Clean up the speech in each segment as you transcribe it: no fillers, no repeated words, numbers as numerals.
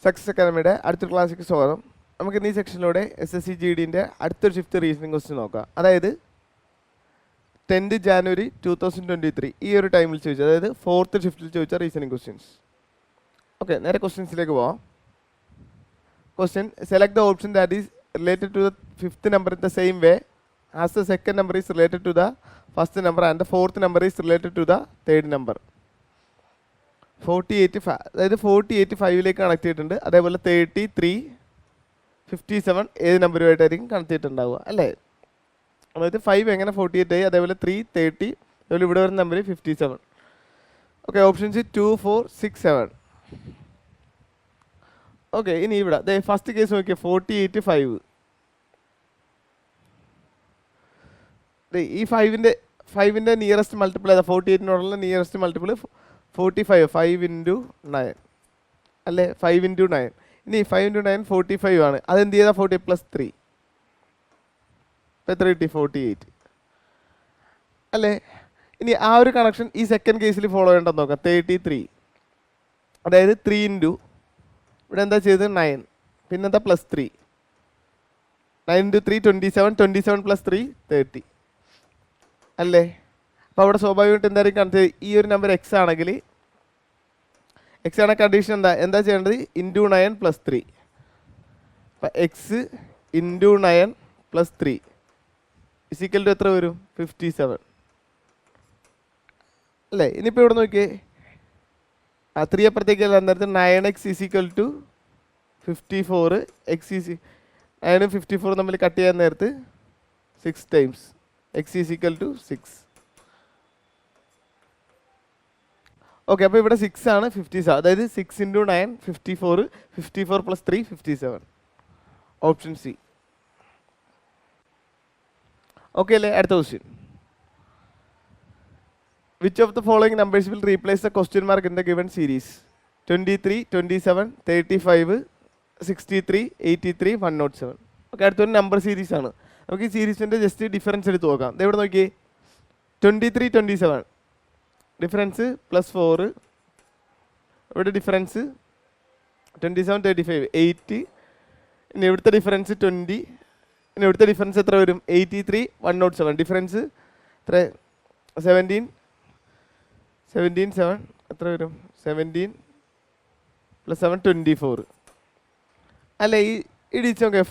Success അക്കാദമിയുടെ അടുത്തൊരു ക്ലാസ്സിലേക്ക് സ്വാഗതം. നമുക്ക് ഇന്ന് ഈ സെക്ഷനിലൂടെ SSC GDൻ്റെ അടുത്തൊരു ഷിഫ്റ്റ് റീസണിങ് ക്വസ്റ്റ്യൻ നോക്കാം. അതായത് 10 ജാനുവരി 2023 ഈ ഒരു ടൈമിൽ ചോദിച്ചു, അതായത് 4th ഷിഫ്റ്റിൽ ചോദിച്ച റീസണിങ് ക്വസ്റ്റ്യൻസ്. ഓക്കെ, നേരെ ക്വസ്റ്റ്യൻസിലേക്ക് പോവാം. Question: select the option that is related to the 5th number in the same way as the 2nd number is related to the 1st number and the 4th number is related to the 3rd number. 4085, അതായത് 4085ലേക്ക് connect ചെയ്തിട്ടുണ്ട്. അതേപോലെ 33, 57 ഏത് നമ്പറുമായിട്ടായിരിക്കും connect ചെയ്തിട്ടുണ്ടാവുക അല്ലേ? അതായത് 5 എങ്ങനെ 48 ആയി, അതേപോലെ 3, 30, അതേപോലെ ഇവിടെ വരുന്ന നമ്പർ 57. Okay, options 2, 4, 6, 7. ഓക്കെ, ഇനി ഇവിടെ ഫസ്റ്റ് കേസ് നോക്കിയാൽ 4085. ഈ 5ൻ്റെ നിയറസ്റ്റ് മൾട്ടിപ്പിൾ ഏതാ? 48നോടുള്ള നിയറസ്റ്റ് മൾട്ടിപ്പിൾ 45, 5 × 9 അല്ലേ? 5 × 9. ഇനി 5 × 9 45 ആണ്. അതെന്ത് ചെയ്താൽ 40 + 3 എത്ര കിട്ടി? 48 അല്ലേ? ഇനി ആ ഒരു കണക്ഷൻ ഈ സെക്കൻഡ് കേസിൽ ഫോളോ ചെയ്യേണ്ടെന്ന് നോക്കാം. 33, അതായത് 3 × ഇവിടെ എന്താ ചെയ്തത്? 9, പിന്നെന്താ +3. 9 × 3 27, 27 + 3 30 അല്ലേ? അപ്പോൾ അവിടെ സ്വാഭാവികമായിട്ട് എന്തായിരിക്കും കണക്ട്? ഈ ഒരു നമ്പർ എക്സ് ആണെങ്കിൽ, എക്സ് ആണ് കണ്ടീഷൻ എന്താ ചെയ്യേണ്ടത്? × 9 + 3. അപ്പം എക്സ് × 9 + 3 = എത്ര വരും? 57 അല്ലേ? ഇനിയിപ്പോൾ ഇവിടെ നോക്കിയേ, 3 അപ്പുറത്തേക്കല്ല, അന്നേരത്ത് 9x = 54. x 9 54 തമ്മിൽ കട്ട് ചെയ്യാൻ നേരത്ത് 6 ടൈംസ് x = 6. ഓക്കെ, അപ്പോൾ ഇവിടെ 6 ആണ് 57, അതായത് 6 × 9 54, 54 + 3 57. Option C. ഓക്കെ അല്ലേ? അടുത്ത question: which of the following numbers will replace the question mark in the given series? 23, 27, 35, 63, 83, 107. Okay, അടുത്തൊരു നമ്പർ സീരീസ് ആണ്. നമുക്ക് ഈ സീരീസിൻ്റെ ജസ്റ്റ് ഡിഫറൻസ് എടുത്ത് നോക്കാം. ഇവിടെ നോക്കിയേ, 23, 27 ഡിഫറൻസ് +4, ഇവിടെ ഡിഫറൻസ് 27, 35, 8. ഇനി ഇവിടുത്തെ ഡിഫറൻസ് 20. ഇനി ഇവിടുത്തെ ഡിഫറൻസ് എത്ര വരും? 83, 107. ഡിഫറൻസ് എത്ര? 17, 7 എത്ര വരും? 17 + 7 24 അല്ലേ? ഈ ഇടിച്ച് നോക്കിയാൽ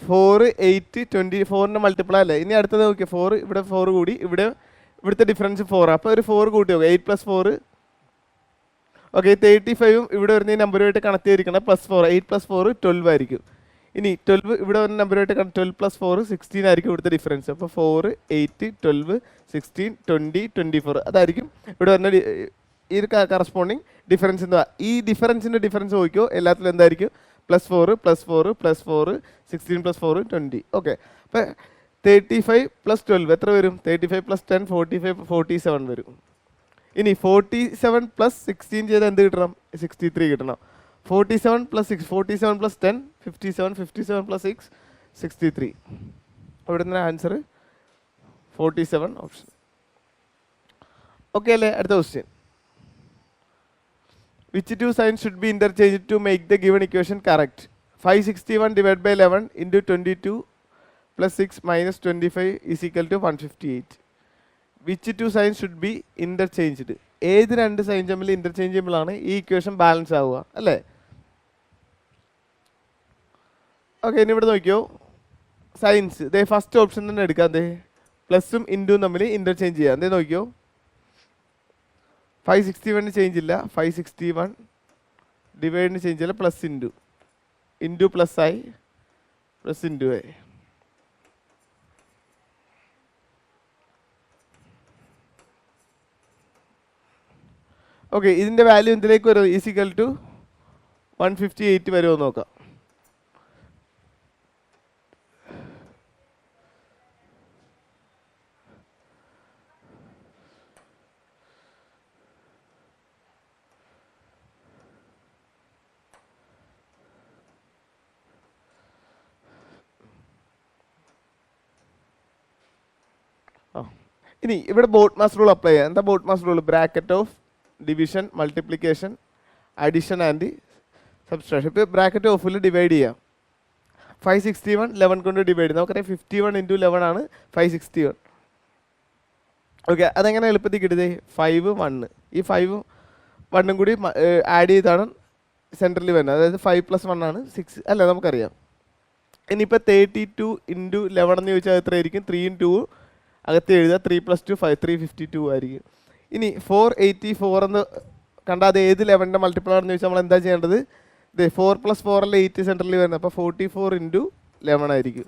4, 8, 24ൻ്റെ മൾട്ടിപ്പിൾ അല്ലേ? ഇനി അടുത്തത് നോക്കിയാൽ 4, ഇവിടെ 4 കൂടി, ഇവിടുത്തെ ഡിഫറൻസ് 4. അപ്പോൾ ഒരു 4 കൂട്ടി നോക്കുക. 8 + 4. ഓക്കെ, 35ഉം ഇവിടെ വരുന്ന ഈ നമ്പറുമായിട്ട് കണക്ട് ചെയ്തിരിക്കണം. +4, 8 + 4 12 ആയിരിക്കും. ഇനി 12 ഇവിടെ വരുന്ന നമ്പറുമായിട്ട് 12 + 4 16 ആയിരിക്കും ഇവിടുത്തെ ഡിഫറൻസ്. അപ്പോൾ 4, 8, 12, 16, 20, 24 അതായിരിക്കും ഇവിടെ വരുന്ന ഈ ഒരു കറസ്പോണ്ടിങ് ഡിഫറൻസ്. എന്താ ഈ ഡിഫറൻസിൻ്റെ ഡിഫറൻസ് നോക്കിയോ, എല്ലാത്തിലും എന്തായിരിക്കും? +4, +4, +4, 16 + 4 20. ഓക്കെ, അപ്പോൾ 35 + 12 എത്ര വരും? 35 + 10 45, 47 വരും. ഇനി 47 + 16 ചെയ്താൽ എന്ത് കിട്ടണം? 63 കിട്ടണം. 47 + 6, 47 + 10 57, 57 + 6 63. അവിടെ നിന്ന് ആൻസർ 47 ഓപ്ഷൻ. ഓക്കെ അല്ലേ? അടുത്ത question: which two signs should be interchanged to make the given equation correct? 561 / 11 × 22 + 6 - 25 = 158. which two signs should be interchanged? ഏത് രണ്ട് സൈൻ തമ്മിൽ ഇന്റർചേഞ്ചബിൾ ആണ് ഈ ഇക്വേഷൻ ബാലൻസ് ആവുക അല്ലേ? ഓക്കെ, ഇനി ഇവിടെ നോക്കിയോ, സൈൻസ് ഫസ്റ്റ് ഓപ്ഷൻ തന്നെ എടുക്കാം. പ്ലസും ഇൻറ്റും തമ്മിൽ ഇന്റർചേഞ്ച് ചെയ്യാം. നോക്കിയോ, 561 ചേഞ്ച് ഇല്ല, 561 ഡിവൈഡിന് ചേഞ്ച് ഇല്ല, പ്ലസ് ഇൻറ്റു പ്ലസ് ആയി, പ്ലസ് ഇൻറ്റു ആയി. ഓക്കെ, ഇതിൻ്റെ വാല്യൂ എന്തിലേക്ക് വരും? = 158 വരുമോ നോക്കാം. ഇനി ഇവിടെ ബോട്ട് മാസ് റൂൾ അപ്ലൈ ചെയ്യാം. എന്താ boat mass rule? Bracket of division, multiplication, addition and subtraction. ഇപ്പോൾ ബ്രാക്കറ്റ് ഓഫിൽ ഡിവൈഡ് ചെയ്യാം. 561 11 കൊണ്ട് ഡിവൈഡ്. നമുക്കറിയാം 51 × 11 ആണ് 561. ഓക്കെ, അതെങ്ങനെ എളുപ്പത്തിൽ കിട്ടിയത്? 5 1, ഈ 5 1 കൂടി ആഡ് ചെയ്താണ് സെൻറ്ററിൽ വരുന്നത്. അതായത് 5 + 1 ആണ് 6 അല്ല, നമുക്കറിയാം. ഇനിയിപ്പോൾ 32 × 11 എന്ന് ചോദിച്ചാൽ എത്ര ആയിരിക്കും? 3 × 2 അകത്ത് എഴുതുക. 3 + 2 5, 352 ആയിരിക്കും. ഇനി 484 എന്ന് കണ്ടാൽ അത് ഏത് 11ൻ്റെ മൾട്ടിപ്പിൾ ആണെന്ന് ചോദിച്ചാൽ നമ്മൾ എന്താ ചെയ്യേണ്ടത്? 4 + 4 അല്ല 8 സെൻറ്ററിൽ വരുന്നത്. അപ്പോൾ 44 × 11 ആയിരിക്കും.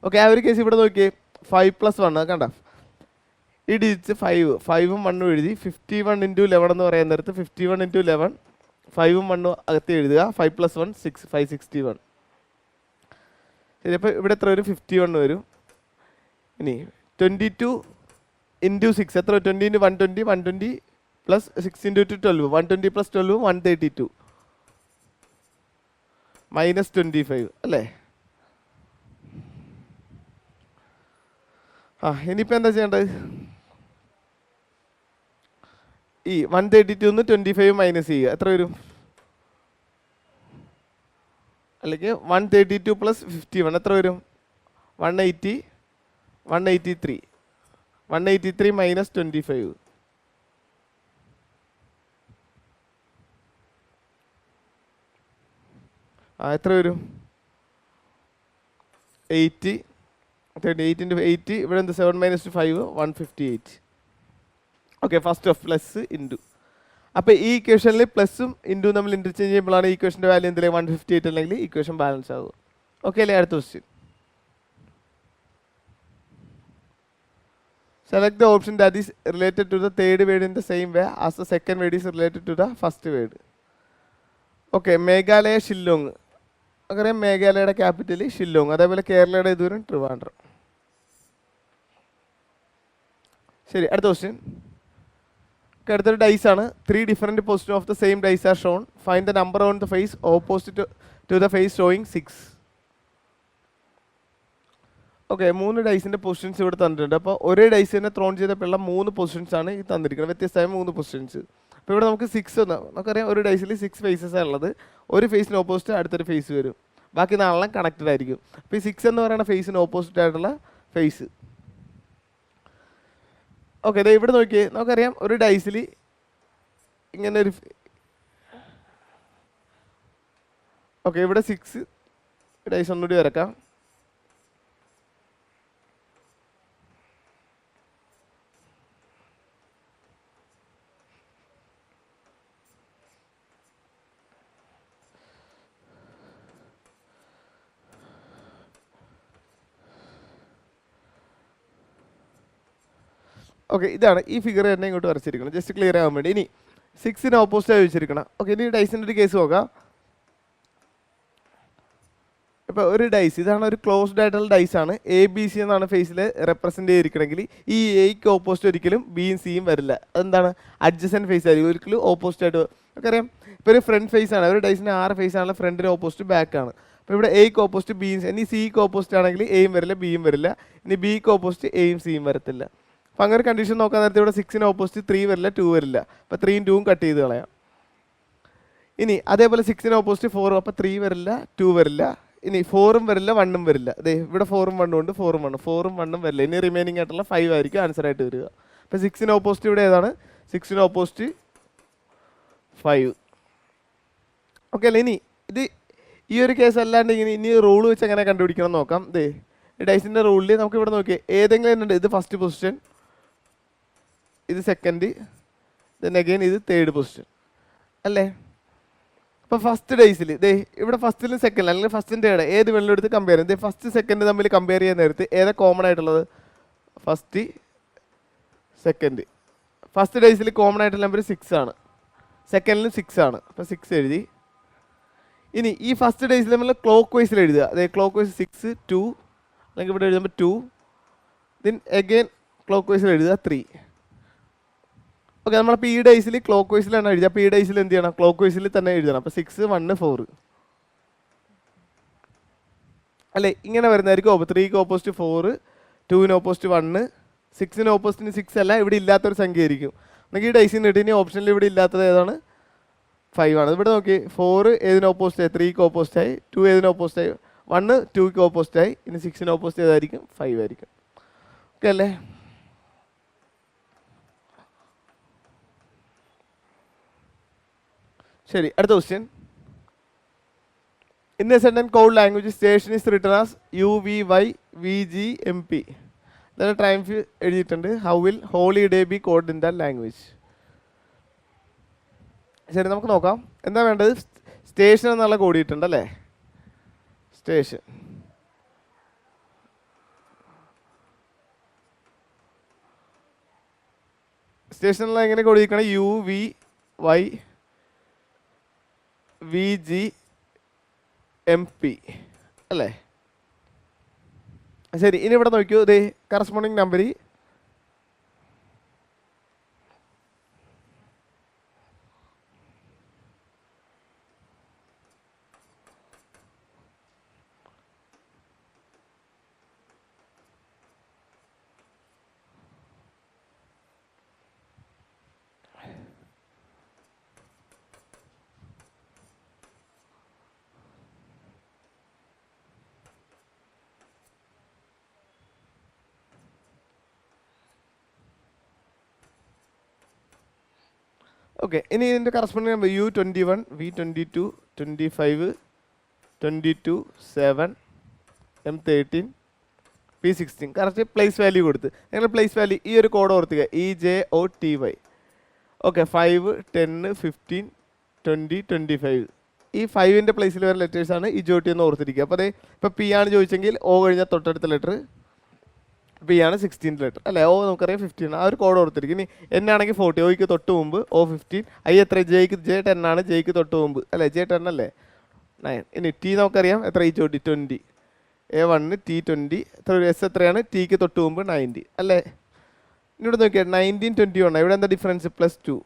ഓക്കെ, ആ ഒരു കേസ് ഇവിടെ നോക്കിയേ. 5 + 1 കണ്ട, ഈ ഡിജിറ്റ്സ് 5ഉം 1ഉം എഴുതി. 51 × 11 എന്ന് പറയാൻ നേരത്ത് 51 × 11 5ഉം 1ഉം അകത്ത് എഴുതുക. 5 + 1 6, 561. ശരി, അപ്പോൾ ഇവിടെ എത്ര വരും? 51 വരും. ഇനി 22 × 6 എത്ര? 20 × 120, 120 + 6 × 2 12, 120 + 12 132 -25 അല്ലേ? ഇനിയിപ്പോൾ എന്താ ചെയ്യേണ്ടത്? ഈ 132 25 മൈനസ് ചെയ്യുക. എത്ര വരും? അല്ലെങ്കിൽ 132 + 51 എത്ര വരും? 180, 183 -25. എത്ര വരും? 80. 8 × 8 ഇവിടെ എന്ത്? 7 - 5 158. Okay, first of plus into. അപ്പോൾ ഈ ഇക്വേഷനിൽ പ്ലസും ഇൻറ്റു നമ്മൾ ഇൻ്റർചേഞ്ച് ചെയ്യുമ്പോഴാണ് ഇക്വേഷൻ്റെ വാല്യൂ എന്തിലെ 158 അല്ലെങ്കിൽ ഇക്വേഷൻ ബാലൻസ് ആകും. ഓക്കെ അല്ലേ? അടുത്ത question. Select the option that is related to the third word in the same way as the second word is related to the first word. Okay, Meghalaya Shillong. നമുക്കറിയാം മേഘാലയയുടെ capital Shillong. അതേപോലെ കേരളയുടെ ദൂരം ട്രിവാൻഡ്രം. ശരി, അടുത്ത ക്വസ്റ്റ്യൻ. അടുത്തൊരു ഡൈസ് ആണ്. 3 different position of the same dice are shown. Find the number on the face opposite to the face showing 6. Okay, 3 ഡൈസിൻ്റെ പൊസിഷൻസ് ഇവിടെ തന്നിട്ടുണ്ട്. അപ്പോൾ ഒരേ ഡൈസ് തന്നെ ത്രോൺ ചെയ്തപ്പോഴുള്ള 3 പൊസിഷൻസ് ആണ് ഈ തന്നിരിക്കുന്നത്. വ്യത്യസ്തമായ 3 പൊസിഷൻസ്. അപ്പോൾ ഇവിടെ നമുക്ക് 6 നമുക്കറിയാം ഒരു ഡൈസിൽ 6 ഫേസസ് ആണ് ഉള്ളത്. ഒരു ഫേസിന് ഓപ്പോസിറ്റ് അടുത്തൊരു ഫേസ് വരും. ബാക്കി 4 കണക്റ്റഡ് ആയിരിക്കും. അപ്പോൾ ഈ 6 എന്ന് പറയുന്ന ഫേസിന് ഓപ്പോസിറ്റ് ആയിട്ടുള്ള ഫേസ്. ഓക്കെ, അതെ ഇവിടെ നോക്കിയേ. നമുക്കറിയാം ഒരു ഡൈസിൽ ഇങ്ങനെ ഒരു ഓക്കെ ഇവിടെ 6 ഡൈസ് ഒന്നുകൂടി വരക്കാം. ഓക്കെ, ഇതാണ് ഈ ഫിഗർ തന്നെ ഇങ്ങോട്ട് വരച്ചിരിക്കണം, ജസ്റ്റ് ക്ലിയർ ആകാൻ വേണ്ടി. ഇനി 6ന് ഓപ്പോസിറ്റായി വെച്ചിരിക്കണം. ഓക്കെ, ഇനി ഡൈസിൻ്റെ ഒരു കേസ് നോക്കാം. ഇപ്പോൾ ഒരു ഡൈസ്, ഇതാണ് ഒരു ക്ലോസ്ഡ് ആയിട്ടുള്ള ഡൈസാണ്. ABC എന്നാണ് ഫേസിൽ റെപ്രസെൻറ്റ് ചെയ്തിരിക്കണമെങ്കിൽ ഈ എയ്ക്ക് ഓപ്പോസിറ്റ് ഒരിക്കലും ബിയും സിയും വരില്ല. അതെന്താണ്? അഡ്ജസൻറ്റ് ഫേസ് ആയിരിക്കും, ഒരിക്കലും ഓപ്പോസിറ്റ് ആയിട്ട്. നമുക്കറിയാം ഇപ്പോൾ ഒരു ഫ്രണ്ട് ഫേസ് ആണ്. ഒരു ഡൈസിന് 6 ഫേസ് ആണല്ലോ, ഫ്രണ്ടിന് ഓപ്പോസിറ്റ് ബാക്ക് ആണ്. അപ്പോൾ ഇവിടെ എയ്ക്ക് ഓപ്പോസിറ്റ് ബിയും, ഇനി സിക്ക് ഓപ്പോസിറ്റ് ആണെങ്കിൽ എയും വരില്ല ബിയും വരില്ല. ഇനി ബിക്ക് ഓപ്പോസിറ്റ് എയും സിയും വരത്തില്ല. അപ്പോൾ അങ്ങനെ കണ്ടീഷൻ നോക്കാൻ നേരത്തെ ഇവിടെ 6ന് ഓപ്പോസിറ്റ് 3 വരില്ല 2 വരില്ല. അപ്പോൾ 3ഉം 2ഉം കട്ട് ചെയ്ത് കളയാം. ഇനി അതേപോലെ 6ന് ഓപ്പോസിറ്റ് 4, അപ്പോൾ 3 വരില്ല 2 വരില്ല. ഇനി 4ഉം വരില്ല 1ഉം വരില്ല. അതെ ഇവിടെ 4ഉം 1ഉം ഉണ്ട്, 4ഉം 1ഉം 4ഉം 1ഉം വരില്ല. ഇനി റിമൈനിങ് ആയിട്ടുള്ള 5 ആയിരിക്കും ആൻസർ ആയിട്ട് വരിക. അപ്പോൾ 6ന് ഓപ്പോസിറ്റ് ഇവിടെ ഏതാണ്? 6ന് ഓപ്പോസിറ്റ് 5. ഓക്കെ അല്ലേ? ഇനി ഇത് ഈ ഒരു കേസ് അല്ലാണ്ട് ഇനി റൂൾ വെച്ച് എങ്ങനെ കണ്ടുപിടിക്കണം നോക്കാം. ഇതേ ഡൈസിൻ്റെ റൂളിൽ നമുക്ക് ഇവിടെ നോക്കിയാൽ ഏതെങ്കിലും ഉണ്ട്. ഇത് ഫസ്റ്റ് പൊസിഷൻ, ഇത് സെക്കൻഡ്, ദെൻ അഗെയിൻ ഇത് തേർഡ് പൊസിഷൻ അല്ലേ? അപ്പോൾ ഫസ്റ്റ് ഡേയ്സിൽ ദേ ഇവിടെ ഫസ്റ്റിലും സെക്കൻഡ് അല്ലെങ്കിൽ ഫസ്റ്റിൻ്റെ തേർഡ് ഏത് വെള്ളം എടുത്ത് കമ്പയർ ചെയ്യും. ഫസ്റ്റ് സെക്കൻഡ് തമ്മിൽ കമ്പയർ ചെയ്യാൻ നേരത്ത് ഏതാ കോമൺ ആയിട്ടുള്ളത്? First second. ഫസ്റ്റ് ഡേയ്സിൽ കോമൺ ആയിട്ടുള്ള നമ്പർ 6 ആണ്, സെക്കൻഡിലും 6 ആണ്. അപ്പോൾ 6 എഴുതി. ഇനി ഈ ഫസ്റ്റ് ഡേയ്സിൽ നമ്മൾ ക്ലോക്ക് വൈസിൽ എഴുതുക. അതായത് ക്ലോക്ക് വൈസ് 6 2 അല്ലെങ്കിൽ ഇവിടെ എഴുതുമ്പോൾ 2, ദെൻ അഗെയിൻ ക്ലോക്ക് വൈസിൽ എഴുതുക 3. ഓക്കെ, നമ്മളപ്പോൾ ഈ ഡേയ്സിൽ ക്ലോക്ക് വൈസിലാണ് എഴുതുക. അപ്പോൾ ഈ ഡേയ്സിൽ എന്ത് ചെയ്യണം? ക്ലോക്ക് വൈസിൽ തന്നെ എഴുതണം. അപ്പോൾ 6 1 4 അല്ലേ? ഇങ്ങനെ വരുന്നതായിരിക്കും. 3ക്ക് ഓപ്പോസിറ്റ് 4, 2ന് ഓപ്പോസിറ്റ് 1, 6ന് ഓപ്പോസിറ്റിന് 6 അല്ല, ഇവിടെ ഇല്ലാത്തൊരു സംഖ്യ ആയിരിക്കും. നമുക്ക് ഈ ഡൈസിൽ നിന്ന് കിട്ടി. ഇനി ഓപ്ഷനിൽ ഇവിടെ ഇല്ലാത്തത് ഏതാണ്? 5 ആണ്. ഇവിടെ നോക്കി 4 ഏതിന് ഓപ്പോസിറ്റ് ആയി? 3ക്ക് ഓപ്പോസിറ്റ് ആയി. 2 ഏതിന് ഓപ്പോസിറ്റ് ആയി? 1 2ക്ക് ഓപ്പോസിറ്റ് ആയി. ഇനി 6ന് ഓപ്പോസിറ്റ് ഏതായിരിക്കും? 5 ആയിരിക്കും. ഓക്കെ അല്ലേ? ശരി, അടുത്ത question. In a certain code language, station is written as UVYVGMP. Then triumph എഴുതിയിട്ടുണ്ട്. How will holiday be coded in that language? ശരി, നമുക്ക് നോക്കാം. എന്താ വേണ്ടത്? സ്റ്റേഷൻ എന്നുള്ള കോഡ് ഇട്ടുണ്ട് അല്ലേ? സ്റ്റേഷൻ. സ്റ്റേഷനിൽ എങ്ങനെ കോഡ് ചെയ്യിക്കണം? UVYVGMP അല്ലേ? ശരി, ഇനി ഇവിടെ നോക്കിയോ. ഇതേ കറസ്പോണ്ടിങ് നമ്പർ ഓക്കെ. ഇനി ഇതിൻ്റെ corresponding number U21 V22 25 22 7 M13 P16. Correct place value കൊടുത്ത് നിങ്ങൾ പ്ലേസ് വാല്യൂ ഈ ഒരു കോഡ് ഓർത്തുക. EJOTY. ഓക്കെ. 5 10 15 20 25. ഈ 5ൻ്റെ പ്ലേസിൽ വരുന്ന ലെറ്റേഴ്സാണ് ഇജോട്ടി എന്ന് ഓർത്തിരിക്കുക. അപ്പോൾ അതെ, ഇപ്പോൾ P ആണ് ചോദിച്ചെങ്കിൽ O കഴിഞ്ഞാൽ തൊട്ടടുത്ത ലെറ്റർ P ആണ് 16th ലെറ്റർ അല്ലേ? O നമുക്കറിയാം 15. ആ ഒരു കോഡ് ഓർത്തിരിക്കും. ഇനി N ആണെങ്കിൽ 40, Oക്ക് തൊട്ട് മുമ്പ് O 15. I എത്ര? J10 ആണ്, Jക്ക് തൊട്ട് മുമ്പ് അല്ലേ? J10 അല്ലേ? 9. ഇനി T നമുക്കറിയാം എത്ര? ഇജോട്ടി 20. A1 T20. എത്ര? S എത്രയാണ്? Tക്ക് തൊട്ട് മുമ്പ് 90 അല്ലേ? ഇനി ഇവിടെ നോക്കിയാൽ 19 21. ഇവിടെ എന്താ ഡിഫറൻസ്? +2.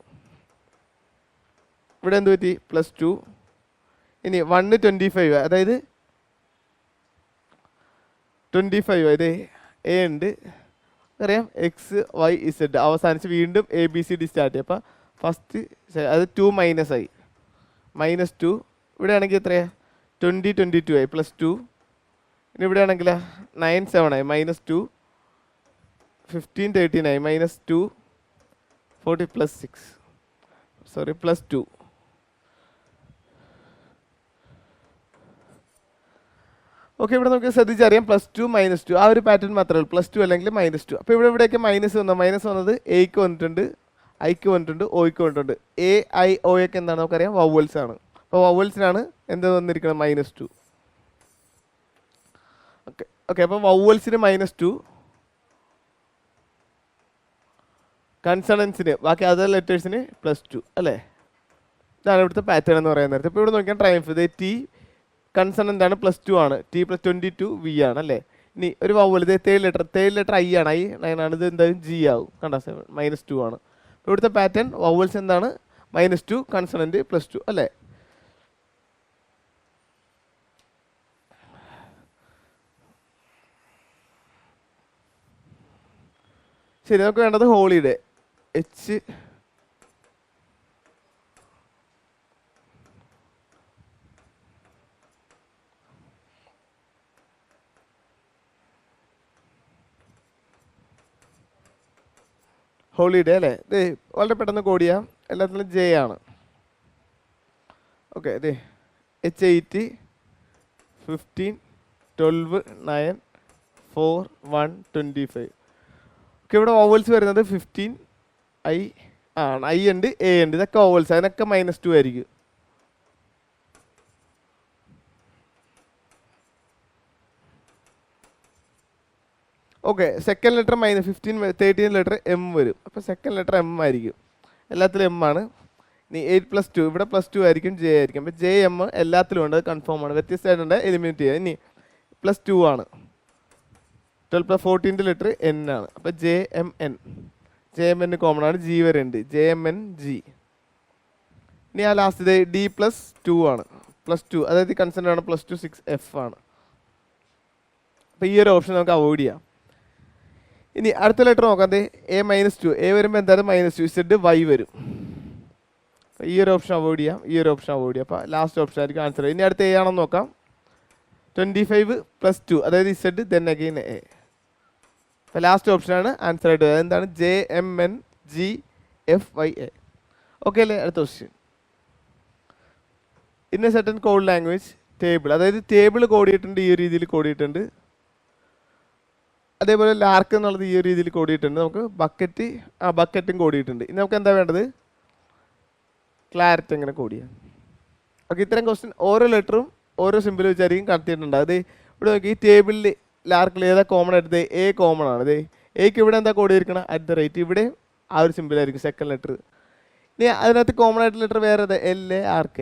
ഇവിടെ എന്ത് പറ്റി? +2. ഇനി 1 25. അതായത് 25. അതെ A ഉണ്ട്, അറിയാം XYZ അവസാനിച്ച് വീണ്ടും ABCD സ്റ്റാർട്ട് ചെയ്യും. അപ്പോൾ ഫസ്റ്റ് അത് 2 - I -2. ഇവിടെ ആണെങ്കിൽ എത്രയാ? 20 22 ആയി +2. ഇനി ഇവിടെ ആണെങ്കിൽ 9 7 ആയി -2. 15 13 ആയി -2. 40 +6 സോറി +2. ഓക്കെ. ഇവിടെ നമുക്ക് ശ്രദ്ധിച്ചറിയാം +2 -2 ആ ഒരു പാറ്റേൺ മാത്രമേ ഉള്ളൂ. +2 അല്ലെങ്കിൽ -2. അപ്പോൾ ഇവിടെയൊക്കെ മൈനസ് വന്നത് Aക്ക് വന്നിട്ടുണ്ട്, Iക്ക് വന്നിട്ടുണ്ട്, Oക്ക് വന്നിട്ടുണ്ട്. AIO ഒക്കെ എന്താണ് നമുക്കറിയാം? വവ്വൽസ് ആണ്. അപ്പോൾ വവ്വൽസിനാണ് എന്ത് വന്നിരിക്കുന്നത്? -2. Okay okay. അപ്പോൾ വവ്വൽസിന് -2, കൺസണൻസിന് ബാക്കി അതർ ലെറ്റേഴ്സിന് +2 അല്ലേ? ഇതാണ് ഇവിടുത്തെ പാറ്റേൺ എന്ന് പറയുന്നത്. ഇപ്പോൾ ഇവിടെ നോക്കിയാൽ ട്രയംഫ് ഇത് T കൺസണൻ്റ് ആണ്, +2 ആണ്. T +22 V ആണ് അല്ലേ? ഇനി ഒരു വവ്വൽ ഇത് തേർഡ് ലെറ്റർ I ആണ്, I9 ആണ്. ഇത് എന്തായാലും G ആവും. കണ്ട -2 ആണ്. ഇവിടുത്തെ പാറ്റേൺ വവ്വൽസ് എന്താണ്? -2, കൺസണൻ്റ് +2 അല്ലേ? ശരി, നമുക്ക് വേണ്ടത് ഹോളിഡേ. ഹോളിഡേ അല്ലേ? ഇത് വളരെ പെട്ടെന്ന് കോഡ് ചെയ്യാം. എല്ലാത്തിലും J ആണ്. ഓക്കെ. അതെ H8 15 12 9 4 1 25. ഓക്കെ. ഇവിടെ ഓവൽസ് വരുന്നത് 15 I ആണ്. I ഉണ്ട്, A ഉണ്ട്. ഇതൊക്കെ ഓവൽസ്, അതിനൊക്കെ -2 ആയിരിക്കും. Okay. Second letter -15 13 letter M വരും. അപ്പോൾ സെക്കൻഡ് ലെറ്റർ M ആയിരിക്കും. എല്ലാത്തിലും M ആണ്. ഇനി 8 +2 ഇവിടെ +2 ആയിരിക്കും, J ആയിരിക്കും. അപ്പോൾ JM എല്ലാത്തിലും ഉണ്ട്, അത് കൺഫേം ആണ്. വ്യത്യസ്തമായിട്ടുണ്ട്, എലിമിനേറ്റ് ചെയ്യുക. ഇനി +2 ആണ്. 12 + 14th ലെറ്റർ N ആണ്. അപ്പോൾ JMN കോമൺ ആണ്, G വരെ ഉണ്ട്. JMNG. ഇനി ആ ലാസ്റ്റ് D +2 ആണ്. +2 അതായത് കൺസെൻ്റ് ആണ്. +2 6 F ആണ്. അപ്പോൾ ഈ ഒരു ഓപ്ഷൻ നമുക്ക് അവോയ്ഡ് ചെയ്യാം. ഇനി അടുത്ത ലെറ്റർ നോക്കാം. A-2 എ വരുമ്പോൾ എന്തായാലും -2 Z Y വരും. ഈ ഒരു ഓപ്ഷൻ അവോയ്ഡ് ചെയ്യാം, ഈ ഒരു ഓപ്ഷൻ അവോയ്ഡ് ചെയ്യാം. അപ്പോൾ ലാസ്റ്റ് ഓപ്ഷൻ ആയിരിക്കും ആൻസർ. ഇനി അടുത്ത എ ആണെന്ന് നോക്കാം. 25 + 2 അതായത് Z then again A. അപ്പോൾ ലാസ്റ്റ് ഓപ്ഷനാണ് ആൻസർ ആയിട്ട് വരുന്നത്. എന്താണ് JMNGFYA. ഓക്കെ അല്ലേ? അടുത്ത question. In A certain code language table, അതായത് ടേബിൾ കോഡ് ചെയ്തിട്ടുണ്ട്, ഈ ഒരു രീതിയിൽ കോഡ് ചെയ്തിട്ടുണ്ട്. അതേപോലെ ലാർക്ക് എന്നുള്ളത് ഈ ഒരു രീതിയിൽ കോഡ് ചെയ്തിട്ടുണ്ട്. നമുക്ക് ബക്കറ്റും കോഡ് ചെയ്തിട്ടുണ്ട്. ഇനി നമുക്ക് എന്താ വേണ്ടത്? ക്ലാരറ്റ് എങ്ങനെ കോഡ് ചെയ്യാം. ഓക്കെ, ഇത്തരം ക്വസ്റ്റ്യൻ ഓരോ ലെറ്ററും ഓരോ സിമ്പിൾ വെച്ചായിരിക്കും കണക്ട് ചെയ്തിട്ടുണ്ട്. അത് ഇവിടെ നോക്കി ഈ ടേബിളിൽ ലാർക്കിൽ ഏതാ കോമൺ ആയിട്ട് എ കോമൺ ആണ്. എക്ക് ഇവിടെ എന്താ കോഡ് ചെയ്തിരിക്കണം? @ ഇവിടെ ആ ഒരു സിമ്പിൾ ആയിരിക്കും സെക്കൻഡ് ലെറ്റർ. ഇനി അതിനകത്ത് കോമൺ ആയിട്ട് ലെറ്റർ വേറെ LARK.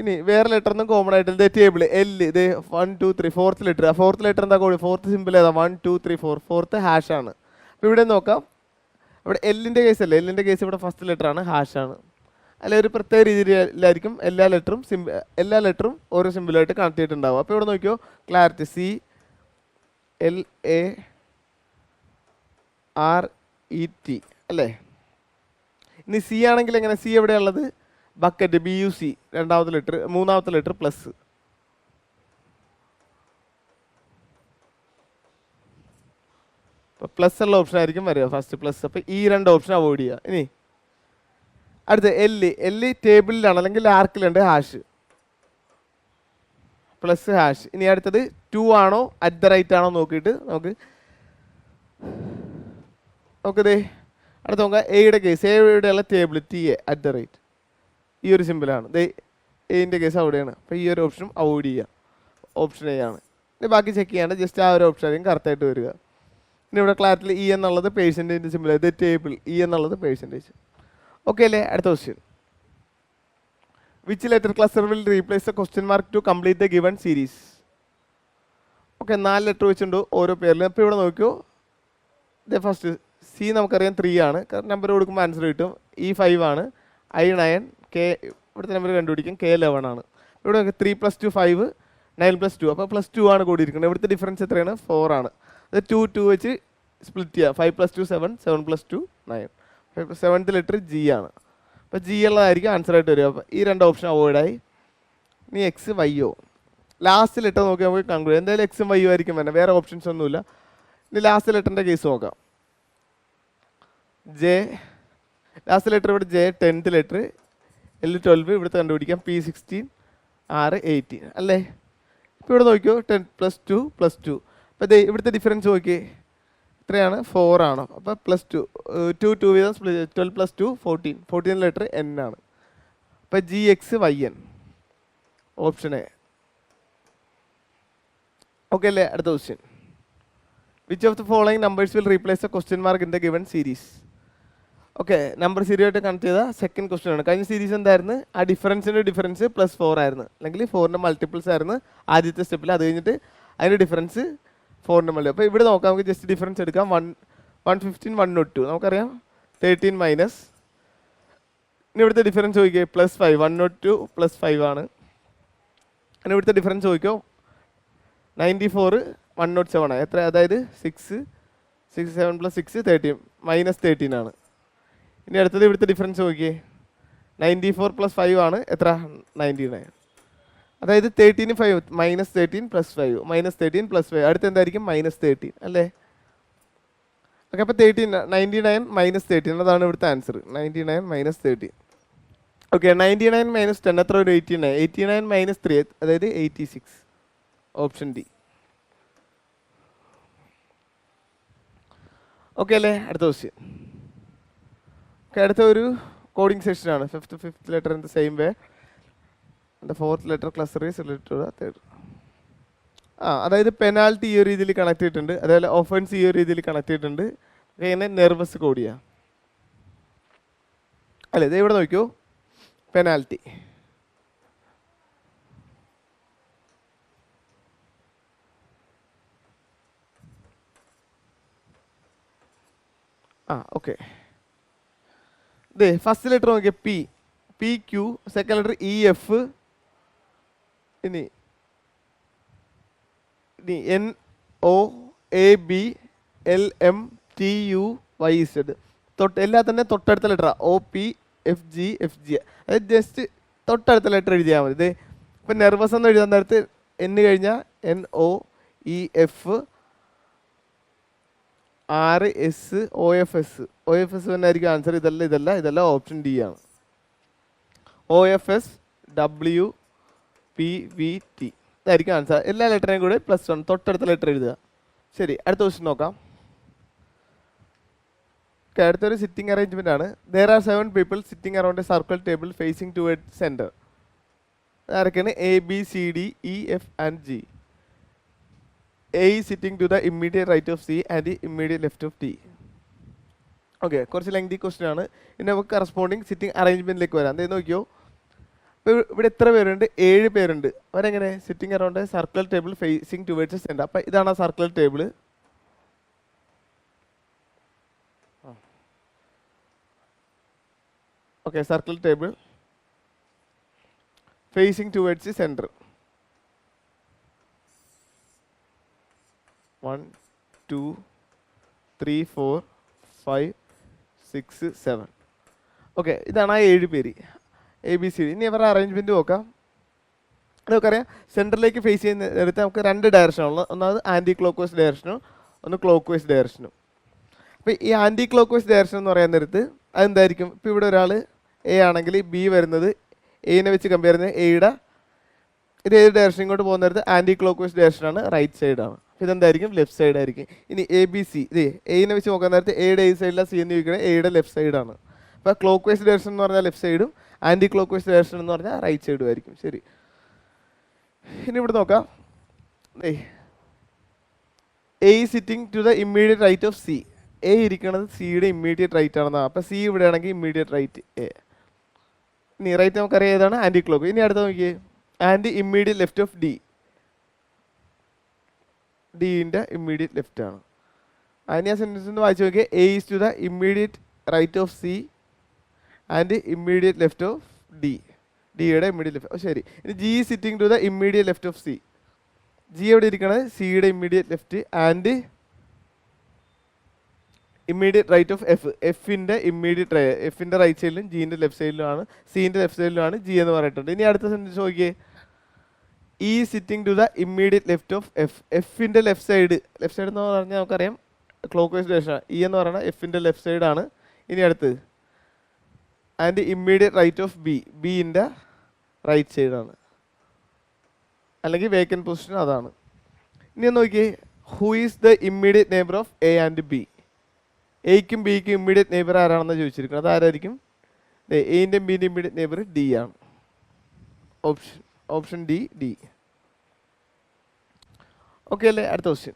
ഇനി വേറെ ലെറ്ററിനും കോമൺ ആയിട്ട് ടേബിൾ L 1 2 3 ഫോർത്ത് ലെറ്റർ. ആ ഫോർത്ത് ലെറ്റർ എന്താ കോഡ്? ഫോർത്ത് സിമ്പിൾ ഏതാ? 1 2 3 4 ഫോർത്ത് ഹാഷ് ആണ്. അപ്പോൾ ഇവിടെ നോക്കാം, ഇവിടെ എല്ലിൻ്റെ കേസ് അല്ലേ, എല്ലിൻ്റെ കേസ് ഇവിടെ ഫസ്റ്റ് ലെറ്റർ ആണ്, ഹാഷ് ആണ്. അല്ലെ ഒരു പ്രത്യേക രീതിയിലായിരിക്കും എല്ലാ ലെറ്ററും ഓരോ സിമ്പിളായിട്ട് കണക്ട് ചെയ്തിട്ടുണ്ടാവും. അപ്പോൾ ഇവിടെ നോക്കിയോ, ക്ലാരിറ്റി CLARET അല്ലേ. ഇനി സി ആണെങ്കിൽ എങ്ങനെ? സി എവിടെയുള്ളത്? ബക്കറ്റ് BUC രണ്ടാമത്തെ ലെറ്റർ, മൂന്നാമത്തെ ലെറ്റർ പ്ലസ്. പ്ലസ് ഉള്ള ഓപ്ഷൻ ആയിരിക്കും വരിക ഫസ്റ്റ് പ്ലസ്. അപ്പോൾ ഈ രണ്ട് ഓപ്ഷൻ അവോയ്ഡ് ചെയ്യുക. ഇനി അടുത്ത എൽ ടേബിളിലാണ് അല്ലെങ്കിൽ ആർക്കിലുണ്ട്, ഹാഷ് പ്ലസ് ഹാഷ്. ഇനി അടുത്തത് 2 ആണോ @ ആണോ നോക്കിയിട്ട് നമുക്കിത് അടുത്ത നോക്കാം. എയുടെ കേസ്, എവിടെയുള്ള ടേബിൾ TA @ ഈ ഒരു സിമ്പിളാണ്. എന്റെ കേസ് അവിടെയാണ്. അപ്പോൾ ഈ ഒരു ഓപ്ഷൻ അവോയ്ഡ് ചെയ്യുക, ഓപ്ഷൻ എ ആണ്. ഇനി ബാക്കി ചെക്ക് ചെയ്യാണ്ട് ജസ്റ്റ് ആ ഒരു ഓപ്ഷൻ ആയിരിക്കും കറക്റ്റായിട്ട് വരിക. ഇനി ഇവിടെ ക്ലാരിറ്റിൽ E എന്നുള്ളത് പേഴ്സൻറ്റേജ് സിമ്പിൾ, ടേബിൾ E എന്നുള്ളത് പേഴ്സൻറ്റേജ്. ഓക്കെ അല്ലേ? അടുത്ത question. Which letter cluster will replace the question mark to complete the given series? Okay, 4 letter വെച്ചിട്ടുണ്ട് ഓരോ പേരിലും. അപ്പോൾ ഇവിടെ നോക്കിയോ, ഫസ്റ്റ് സി നമുക്കറിയാം 3 ആണ്, നമ്പർ കൊടുക്കുമ്പോൾ ആൻസർ കിട്ടും. E5 ആണ്, I9, K ഇവിടുത്തെ നമ്പർ കണ്ടുപിടിക്കും, K11 ആണ്. ഇവിടെ നോക്കി 3 + 2 5, 9 + 2, അപ്പോൾ +2 ആണ് കൂടിയിരിക്കുന്നത്. ഇവിടുത്തെ ഡിഫറൻസ് എത്രയാണ്? 4 ആണ്. അത് 2 വെച്ച് സ്പ്ലിറ്റ് ചെയ്യുക. 5 + 2 7, 7 + 2 9. 7th ലെറ്റർ G ആണ്. അപ്പോൾ G ഉള്ളതായിരിക്കും ആൻസർ ആയിട്ട് വരിക. അപ്പോൾ ഈ രണ്ട് ഓപ്ഷൻ അവോയ്ഡായി. ഇനി X Y ലാസ്റ്റ് ലെറ്റർ നോക്കി നമുക്ക് കൺക്ലൂഡ്. എന്തായാലും X Y ആയിരിക്കും വേണം, വേറെ ഓപ്ഷൻസ് ഒന്നുമില്ല. ഇനി ലാസ്റ്റ് ലെറ്ററിൻ്റെ കേസ് നോക്കാം. J ലാസ്റ്റ് ലെറ്റർ ഇവിടെ J 10th ലെറ്റർ, L 12 ഇവിടുത്തെ കണ്ടുപിടിക്കാം, P 16, R 18 അല്ലേ. ഇപ്പോൾ ഇവിടെ നോക്കിയോ 10 + 2 + 2. അപ്പോൾ ഇവിടുത്തെ ഡിഫറൻസ് നോക്കിയേ എത്രയാണ്? 4 ആണ്. അപ്പോൾ +2 2 വീതം 12 + 2 14. 14 ലെറ്റർ N ആണ്. അപ്പോൾ GXYN ഓപ്ഷൻ എ. ഓക്കെ അല്ലേ? അടുത്ത question. Which of the following numbers will replace the question mark in the given series? Okay, number സീരീസായിട്ട് കണക്ട് ചെയ്ത സെക്കൻഡ് ക്വസ്റ്റ്യൻ ആണ്. കഴിഞ്ഞ സീരീസ് എന്തായിരുന്നു? ആ ഡിഫറൻസിൻ്റെ ഡിഫറൻസ് +4 ആയിരുന്നു, അല്ലെങ്കിൽ 4ൻ്റെ മൾട്ടിപ്പിൾസ് ആയിരുന്നു ആദ്യത്തെ സ്റ്റെപ്പിൽ. അത് കഴിഞ്ഞിട്ട് അതിൻ്റെ ഡിഫറൻസ് 4ൻ്റെ മൾട്ടിപ്പിൾ. അപ്പോൾ ഇവിടെ നോക്കാം, നമുക്ക് ജസ്റ്റ് ഡിഫറൻസ് എടുക്കാം. 115 102 നമുക്കറിയാം, 13 മൈനസ്. ഇനി ഇവിടുത്തെ ഡിഫറൻസ് ചോദിക്കുക +5, 102 +5 ആണ്. ഇനി ഇവിടുത്തെ ഡിഫറൻസ് ചോദിക്കോ 94 107 ആണ്. എത്ര? അതായത് 6 7 + 6 13 -13 ആണ്. ഇനി അടുത്തത് ഇവിടുത്തെ ഡിഫറൻസ് നോക്കിയേ, 94 + 5 ആണ്. എത്ര? 99. അതായത് 13 5 -13 + 5 -13 + 5 അടുത്ത് എന്തായിരിക്കും? -13 അല്ലേ. ഓക്കെ, അപ്പോൾ 99 -13 അതാണ് ഇവിടുത്തെ ആൻസർ. 99 -13. ഓക്കെ, 99 - 10 എത്ര വരും? 89. 89 - 3 അതായത് 86. Option D. ഓക്കെ അല്ലേ? അടുത്ത ക്വസ്റ്റ്യൻ. ഓക്കെ, അടുത്ത ഒരു കോഡിംഗ് സെക്ഷനാണ്. 5th letter in the same way. the 4th letter cluster is related to the 3rd. അതായത് പെനാൽറ്റി ഈ ഒരു രീതിയിൽ കണക്ട് ചെയ്തിട്ടുണ്ട്, അതേപോലെ ഒഫൻസ് ഈ ഒരു രീതിയിൽ കണക്ട് ചെയ്തിട്ടുണ്ട്. ഇങ്ങനെ നെർവസ് കോഡ് ചെയ്യാം അല്ലേ. ഇത് ഇവിടെ നോക്കിയോ, പെനാൽറ്റി ഓക്കെ. ഇതേ ഫസ്റ്റ് ലെറ്റർ നോക്കിയാൽ PQ, സെക്കൻഡ് ലെറ്റർ EF, ഇനി N O A B L M T U Y Z എല്ലാ തന്നെ തൊട്ടടുത്ത letter O P F G അതായത് ജസ്റ്റ് തൊട്ടടുത്ത ലെറ്റർ എഴുതിയാൽ മതി. ഇത് ഇപ്പം നെർവസ് എന്ന് എഴുതാൻ നേരത്ത് എന്ന് കഴിഞ്ഞാൽ N O E F R S O F S തന്നെ ആയിരിക്കും ആൻസർ. ഇതല്ല ഓപ്ഷൻ ഡി ആണ്. O F S W P V T ഇതായിരിക്കും ആൻസർ. എല്ലാ ലെറ്ററിനെയും കൂടെ +1 തൊട്ടടുത്ത ലെറ്റർ എഴുതുക. ശരി, അടുത്ത ക്വസ്റ്റ്യൻ നോക്കാം. അടുത്തൊരു സിറ്റിംഗ് അറേഞ്ച്മെന്റ് ആണ്. There are 7 people sitting around a circle table facing towards center. ആരൊക്കെയാണ്? A B C D E F and G. A is sitting to the immediate right of C and the immediate left of D. Okay, കുറച്ച് lengthy question ആണ്. ഇനി നമുക്ക് corresponding sitting അറേഞ്ച്മെന്റിലേക്ക് വരാം. എന്താ നോക്കിയോ, ഇപ്പോൾ ഇവിടെ എത്ര പേരുണ്ട്? 7 പേരുണ്ട്. അവരെങ്ങനെ? Sitting around a circle table facing towards centre. അപ്പം ഇതാണ് ആ circle table. Okay, circle table facing towards the centre. 1 2 3 4 5 6 7. Okay, ഇതാണ് ആ 7 പേര് എ ബി സി ഡി. ഇനി അവരുടെ അറേഞ്ച്മെൻറ്റ് നോക്കാം. നമുക്കറിയാം സെൻറ്ററിലേക്ക് ഫേസ് ചെയ്യുന്ന നേരത്തെ നമുക്ക് 2 ഡയറക്ഷനുള്ളത്. ഒന്നാമത് ആൻറ്റി ക്ലോക്ക് വൈസ് ഡയറക്ഷനും ഒന്ന് ക്ലോക്ക് വൈസ് ഡയറക്ഷനും. അപ്പോൾ ഈ ആൻറ്റി ക്ലോക്ക് വൈസ് ഡയറക്ഷൻ എന്ന് പറയാൻ നേരത്ത് അതെന്തായിരിക്കും? ഇപ്പോൾ ഇവിടെ ഒരാൾ എ ആണെങ്കിൽ ബി വരുന്നത് എനെ വെച്ച് കമ്പയർ ചെയ്യുന്നത് എയുടെ ഇത് ഏത് ഡയറക്ഷൻ ഇങ്ങോട്ട് പോകുന്ന നേരത്ത് ആൻറ്റി ക്ലോക്ക് വൈസ് ഡയറക്ഷനാണ്, റൈറ്റ് സൈഡാണ്. ഇതെന്തായിരിക്കും? ലെഫ്റ്റ് സൈഡ് ആയിരിക്കും. ഇനി എ ബി സി ഇത് എനെ വെച്ച് നോക്കാൻ നേരത്ത് എയുടെ ഈ സൈഡിലാണ്, സി എന്ന് ചോദിക്കുന്നത് എയുടെ ലെഫ്റ്റ് സൈഡാണ്. അപ്പോൾ ക്ലോക്ക് വൈസ് ഡയറക്ഷൻ എന്ന് പറഞ്ഞാൽ ലെഫ്റ്റ് സൈഡും ആൻറ്റി ക്ലോക്ക് വൈസ് ഡയറക്ഷൻ എന്ന് പറഞ്ഞാൽ റൈറ്റ് സൈഡും ആയിരിക്കും. ശരി, ഇനി ഇവിടെ നോക്കാം. A sitting to the immediate right of C. A ഇരിക്കുന്നത് സിയുടെ ഇമ്മീഡിയറ്റ് റൈറ്റ് ആണെന്നാണ്. അപ്പോൾ സി ഇവിടെ ആണെങ്കിൽ ഇമ്മീഡിയറ്റ് റൈറ്റ് എ. ഇനി റൈറ്റ് നമുക്കറിയാം ഏതാണ്? Anti clock. ഇനി അടുത്ത നോക്കിയേ, anti immediate left of D. ഡിൻ്റെ ഇമ്മീഡിയറ്റ് ലെഫ്റ്റ് ആണ്. അതിന് ഞാൻ സെൻറ്റൻസ് ഒന്ന് വായിച്ച് നോക്കിയാൽ A is to the immediate right of C and immediate left of D. ഡിയുടെ ഇമ്മീഡിയറ്റ് ലെഫ്റ്റ്. ശരി, ഇനി G sitting to the immediate left of C. G എവിടെ ഇരിക്കണത്? സിയുടെ immediate left and immediate right of F. എഫിൻ്റെ right സൈഡിലും ജീൻ്റെ left സൈഡിലുമാണ്, സീൻ്റെ ലെഫ്റ്റ് സൈഡിലുമാണ് ജി എന്ന് പറഞ്ഞിട്ടുണ്ട്. ഇനി അടുത്ത സെൻറ്റൻസ് നോക്കിയേ, E sitting to the immediate left of F. എഫിൻ്റെ ലെഫ്റ്റ് സൈഡ് എന്ന് പറഞ്ഞാൽ നമുക്കറിയാം ക്ലോക്ക് വൈസ് ഡയറക്ഷൻ. ഇ എന്ന് പറയുന്നത് എഫിൻ്റെ ലെഫ്റ്റ് സൈഡാണ്. ഇനി അടുത്ത് and immediate right of B. ബിൻ്റെ റൈറ്റ് സൈഡാണ്, അല്ലെങ്കിൽ വേക്കൻറ്റ് പൊസിഷൻ അതാണ്. ഇനി ഒന്ന് നോക്കിയേ, who is the immediate neighbour of A and B. എയ്ക്കും ബിക്കും ഇമ്മീഡിയറ്റ് നെയ്ബർ ആരാണെന്ന് ചോദിച്ചിരിക്കുന്നത്. അതാരായിരിക്കും? എൻ്റെയും ബിൻ്റെ ഇമ്മീഡിയറ്റ് നെയ്ബർ ഡി ആണ്. Option D. ഓക്കെ അല്ലേ? അടുത്ത question,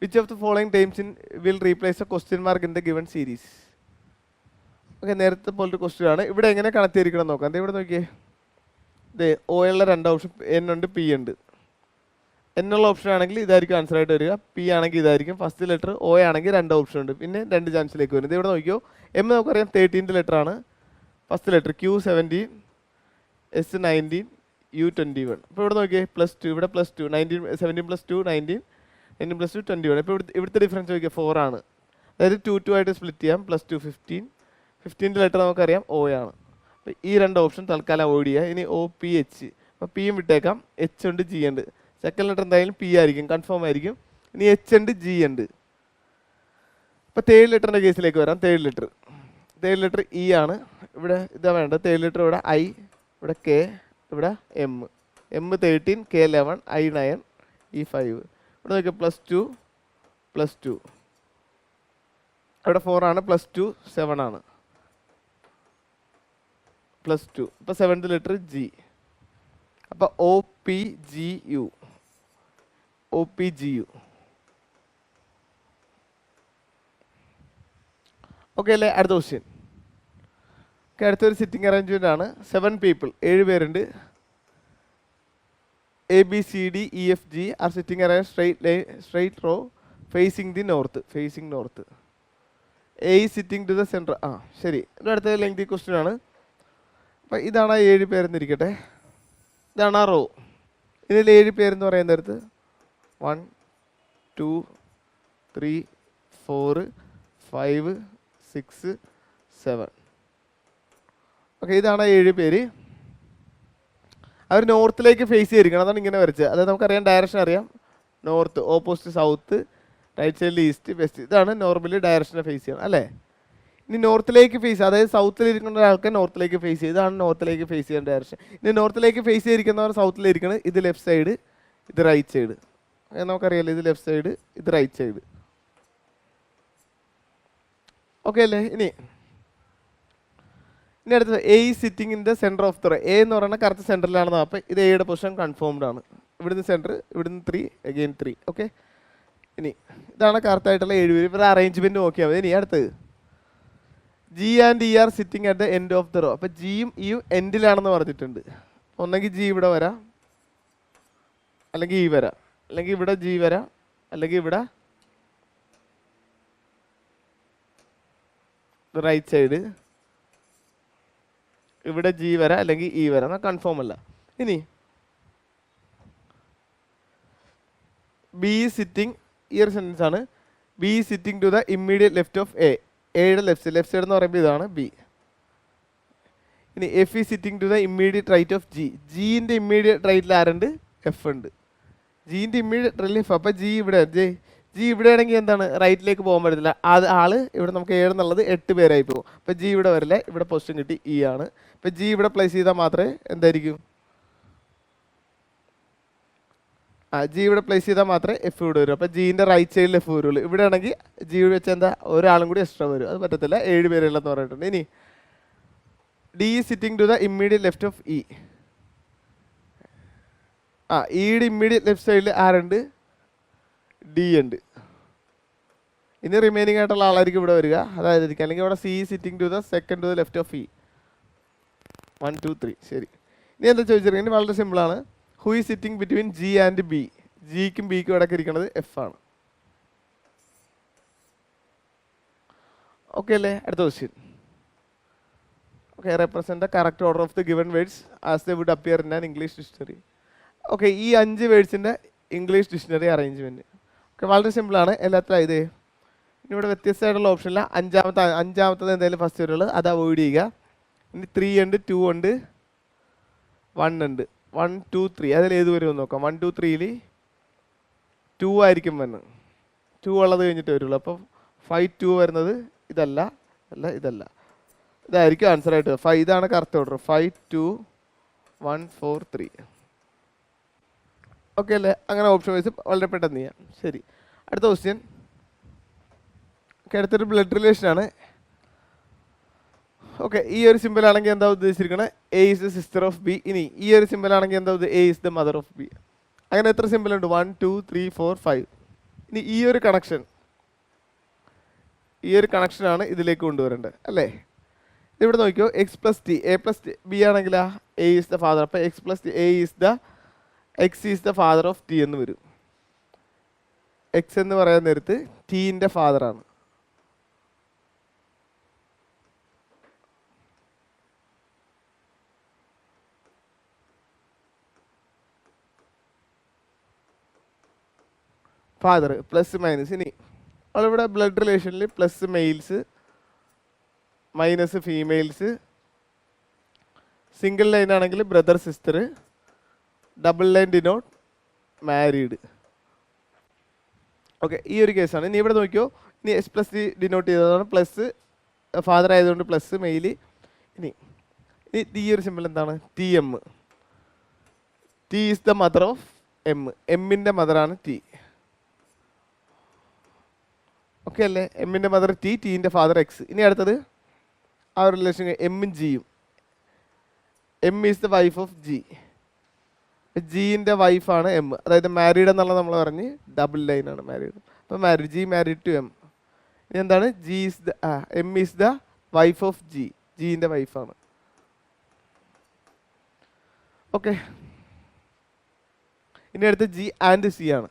which of the following times will replace a question mark in the given series. Okay, നേരത്തെ പോലത്തെ ക്വസ്റ്റ്യൻ ആണ്. ഇവിടെ എങ്ങനെ കണക്ട് ചെയ്തിരിക്കണം നോക്കാം. ഇവിടെ നോക്കിയേ, ഒ ഉള്ള 2 ഓപ്ഷൻ, എൻ ഉണ്ട്, പി ഉണ്ട്. എന്നുള്ള ഓപ്ഷൻ ആണെങ്കിൽ ഇതായിരിക്കും ആൻസർ ആയിട്ട് വരിക. പി ആണെങ്കിൽ ഇതായിരിക്കും ഫസ്റ്റ് ലെറ്റർ. ഒ ആണെങ്കിൽ 2 ഓപ്ഷൻ ഉണ്ട്, പിന്നെ 2 ചാൻസിലേക്ക് വരുന്നത്. ഇവിടെ നോക്കിയോ, എം നമുക്കറിയാം 13th ലെറ്റർ ആണ്. First letter Q 17, S 19, U 21. അപ്പോൾ ഇവിടെ നോക്കിയേ +2, ഇവിടെ +2, 17 + 2 19, 19 + 2 21. ഇപ്പോൾ ഇവിടുത്തെ ഡിഫറൻസ് നോക്കിയാൽ 4 ആണ്. അതായത് 2 ആയിട്ട് സ്പ്ലിറ്റ് ചെയ്യാം. +2 15. 15th ലെറ്റർ നമുക്കറിയാം O ആണ്. അപ്പോൾ ഈ 2 ഓപ്ഷൻ തൽക്കാലം അവോയ്ഡ് ചെയ്യുക. ഇനി O P H. അപ്പോൾ പിയും വിട്ടേക്കാം, H ഉണ്ട്, G ഉണ്ട്. സെക്കൻഡ് ലെറ്റർ എന്തായാലും പി ആയിരിക്കും, കൺഫേം ആയിരിക്കും. ഇനി H ഉണ്ട്, G ഉണ്ട്. അപ്പോൾ 3rd ലെറ്ററിൻ്റെ കേസിലേക്ക് വരാം. 3rd ലെറ്റർ E ആണ്. ഇവിടെ ഇതാ വേണ്ടത്. 3rd ലെറ്റർ ഇവിടെ I, ഇവിടെ K, ഇവിടെ M. M 13, K 11, I 9, E 5. ഇവിടെ നോക്കിയാൽ +2. ഇവിടെ 4 ആണ്, +2 7 ആണ്. +2. അപ്പോൾ 7th ലെറ്റർ G. അപ്പോൾ OPGU. ഓക്കെ അല്ലേ? അടുത്ത ക്വസ്റ്റ്യൻ. അടുത്തൊരു സിറ്റിംഗ് അറേഞ്ച്മെൻ്റ് ആണ്. 7 people, 7 പേരുണ്ട്. ABCDEFG are sitting arrange straight row facing the north. A sitting to the centre. ശരി, ഇത് അടുത്ത ലെങ്തി ക്വസ്റ്റ്യൻ ആണ്. അപ്പം ഇതാണ് 7 പേരെന്നിരിക്കട്ടെ. ഇതാണ് ആ റോ. ഇതിൽ 7 പേരെന്ന് പറയുന്ന നേരത്ത് 1 2 3 4 5 6 7. ഓക്കെ, ഇതാണ് 7 പേര്. അവർ നോർത്തിലേക്ക് ഫേസ് ചെയ്തിരിക്കണം, അതാണ് ഇങ്ങനെ വരച്ചത്. അതായത് നമുക്കറിയാം ഡയറക്ഷൻ അറിയാം, നോർത്ത്, ഓപ്പോസിറ്റ് സൗത്ത്, റൈറ്റ് സൈഡിൽ ഈസ്റ്റ്, വെസ്റ്റ്. ഇതാണ് നോർമലി ഡയറക്ഷനെ ഫേസ് ചെയ്യണം അല്ലേ. ഇനി നോർത്തിലേക്ക് ഫേസ്, അതായത് സൗത്തിലിരിക്കുന്ന ഒരാൾക്ക് നോർത്തിലേക്ക് ഫേസ് ചെയ്യുക, ഇതാണ് നോർത്തിലേക്ക് ഫേസ് ചെയ്യുന്ന ഡയറക്ഷൻ. ഇനി നോർത്തിലേക്ക് ഫേസ് ചെയ്തിരിക്കുന്നവർ സൗത്തിലിരിക്കണം, ഇത് ലെഫ്റ്റ് സൈഡ്, ഇത് റൈറ്റ് സൈഡ്. നമുക്കറിയാലോ, ഇത് ലെഫ്റ്റ് സൈഡ്, ഇത് റൈറ്റ് സൈഡ്. ഓക്കെ അല്ലേ. ഇനി അടുത്തത് A sitting in the centre of the row. A എന്ന് പറയുന്നത് കറക്റ്റ് സെൻറ്ററിലാണെന്ന്. അപ്പോൾ ഇത് എയുടെ പൊസിഷൻ കൺഫേംഡ് ആണ്. ഇവിടുന്ന് സെൻറ്റർ, ഇവിടുന്ന് 3, അഗെയിൻ 3. ഓക്കെ, ഇനി ഇതാണ് കറക്റ്റായിട്ടുള്ള 7 പേര്. ഇവരുടെ അറേഞ്ച്മെൻറ്റ് നോക്കിയാൽ മതി. ഇനി അടുത്തത് G and E are sitting at the end of the row. അപ്പോൾ ജിയും ഇയും എൻഡിലാണെന്ന് പറഞ്ഞിട്ടുണ്ട്. ഒന്നെങ്കിൽ ജി ഇവിടെ വരാം, അല്ലെങ്കിൽ ഇ വരാം, അല്ലെങ്കിൽ ഇവിടെ ജി വരാം, അല്ലെങ്കിൽ ഇവിടെ റൈറ്റ് സൈഡ്, ഇവിടെ ജി വരാം, അല്ലെങ്കിൽ ഇ വരാം. എന്നാൽ കൺഫേം അല്ല. ഇനി ബി സിറ്റിംഗ്, ഈ ഒരു സെൻറ്റൻസ് ആണ്. B sitting to the immediate left of A. എയുടെ ലെഫ്റ്റ് സൈഡ് എന്ന് പറയുമ്പോൾ ഇതാണ് ബി. ഇനി F is sitting to the immediate right of G. ജിൻ്റെ ഇമ്മീഡിയറ്റ് റൈറ്റിൽ ആരുണ്ട്? എഫ് ഉണ്ട്. ജിൻ്റെ ഇമ്മീഡിയറ്റ് റൈറ്റിൽ എഫ്. അപ്പോൾ ജി ഇവിടെ, ജി ഇവിടെ ആണെങ്കിൽ എന്താണ്, റൈറ്റിലേക്ക് പോകാൻ പറ്റത്തില്ല. അത് ആള് ഇവിടെ നമുക്ക് 7 എന്നുള്ളത് 8 പേരായി പോകും. അപ്പോൾ ജി ഇവിടെ വരില്ല, ഇവിടെ പൊസിഷൻ കിട്ടി ഇ ആണ്. അപ്പോൾ ജി ഇവിടെ പ്ലേസ് ചെയ്താൽ മാത്രമേ എന്തായിരിക്കും, ജി ഇവിടെ പ്ലേസ് ചെയ്താൽ മാത്രമേ എഫ് ഇവിടെ വരും. അപ്പോൾ ജീൻ്റെ റൈറ്റ് സൈഡിൽ എഫ് വരുള്ളൂ. ഇവിടെ ആണെങ്കിൽ ജി വെച്ച് എന്താ ഒരാളും കൂടി എക്സ്ട്രാ വരും. അത് പറ്റത്തില്ല, 7 പേരുള്ളതെന്ന് പറഞ്ഞിട്ടുണ്ട്. ഇനി D sitting to the immediate left of E. ഇയുടെ ഇമ്മീഡിയറ്റ് ലെഫ്റ്റ് സൈഡിൽ ആരുണ്ട്? ഡി ഉണ്ട്. ഇനി റിമൈനിങ് ആയിട്ടുള്ള ആളായിരിക്കും ഇവിടെ വരിക, അതായത് അല്ലെങ്കിൽ ഇവിടെ C sitting to the second to the left of E. 1 2 3. ശരി, ഇനി എന്താ ചോദിച്ചിരിക്കുന്നത്? വളരെ സിമ്പിളാണ്. Who is sitting between G and B. ജിക്കും ബിക്കും ഇടയ്ക്ക് ഇരിക്കുന്നത് എഫ് ആണ്. ഓക്കെ അല്ലേ. അടുത്ത question. Okay, represent the correct order of the given words as they would appear in an English dictionary. Okay, ഈ 5 വേർഡ്സിൻ്റെ ഇംഗ്ലീഷ് ഡിക്ഷണറി അറേഞ്ച്മെൻറ്റ്. ഓക്കെ, വളരെ സിമ്പിളാണ്. എല്ലാത്തിലും ഇത് ഇനി ഇവിടെ വ്യത്യസ്തമായിട്ടുള്ള ഓപ്ഷനില്ല. അഞ്ചാമത്തത് എന്തായാലും ഫസ്റ്റ് വരുള്ളൂ, അത് അവോയ്ഡ് ചെയ്യുക. ഇനി 3 ഉണ്ട്, 2 ഉണ്ട്, 1 ഉണ്ട്. 1 2 3 അതിൽ ഏത് വരുമെന്ന് നോക്കാം. 1 2 3ൽ 2 ആയിരിക്കും വരുന്നത്. 2 ഉള്ളത് കഴിഞ്ഞിട്ട് വരുള്ളൂ. അപ്പോൾ 5 2 വരുന്നത് ഇതല്ല, അല്ല ഇതല്ല, ഇതായിരിക്കും ആൻസർ ആയിട്ട്. 5 ഇതാണ് കറക്റ്റ് ഓർഡർ. 5 2 1 4 3. ഓക്കെ അല്ലേ. അങ്ങനെ ഓപ്ഷൻ വൈസ് വളരെ പെട്ടെന്ന് ചെയ്യാം. ശരി, അടുത്ത ക്വസ്റ്റ്യൻ. ഓക്കെ, അടുത്തൊരു ബ്ലഡ് റിലേഷൻ ആണ്. ഓക്കെ, ഈ ഒരു സിമ്പിൾ ആണെങ്കിൽ എന്താ ഉദ്ദേശിച്ചിരിക്കുന്നത്? A is the sister of B. ഇനി ഈ ഒരു സിമ്പിൾ ആണെങ്കിൽ എന്താ, A is the mother of B. അങ്ങനെ എത്ര സിമ്പിൾ ഉണ്ട്? 1 2 3 4 5. ഇനി ഈ ഒരു കണക്ഷനാണ് ഇതിലേക്ക് കൊണ്ടുവരേണ്ടത് അല്ലേ. ഇവിടെ നോക്കിയോ, X plus T, A plus B ആണെങ്കിൽ എ ഈസ് ദ ഫാദർ. അപ്പോൾ X plus A is the X is the father of T എന്ന് വരും. എക്സ് എന്ന് പറയാൻ നേരത്ത് ടീൻ്റെ ഫാദറാണ്. Father plus minus. ഇനി നമ്മളിവിടെ ബ്ലഡ് റിലേഷനിൽ plus males minus females, single line ആണെങ്കിൽ brother sister, double line denote married. Okay, ഈ ഒരു കേസാണ്. ഇനി ഇവിടെ നോക്കിയോ, ഇനി എസ് പ്ലസ് ഡി ഡിനോട്ട് ചെയ്തതാണ്. പ്ലസ് ഫാദർ ആയതുകൊണ്ട് പ്ലസ് മെയിൽ. ഇനി ഈ ഒരു സിമ്പിൾ എന്താണ്? T M. T is the mother of M. എമ്മിൻ്റെ മദറാണ് ടി. ഓക്കെ അല്ലേ. എമ്മിൻ്റെ മദർ ടി, ടീൻ്റെ ഫാദർ എക്സ്. ഇനി അടുത്തത് ആ ഒരു റിലേഷൻ എമ്മും ജിയും. M is the wife of G. ജിൻ്റെ വൈഫാണ് എം. അതായത് മാരീഡ് എന്നുള്ള നമ്മൾ പറഞ്ഞ് ഡബിൾ ലൈനാണ് മാരീഡ്. അപ്പോൾ married, G married to M. ഇനി എന്താണ്? G is the M is the wife of G. ജിൻ്റെ വൈഫാണ്. ഓക്കെ, ഇനി അടുത്ത് ജി ആൻഡ് സി ആണ്.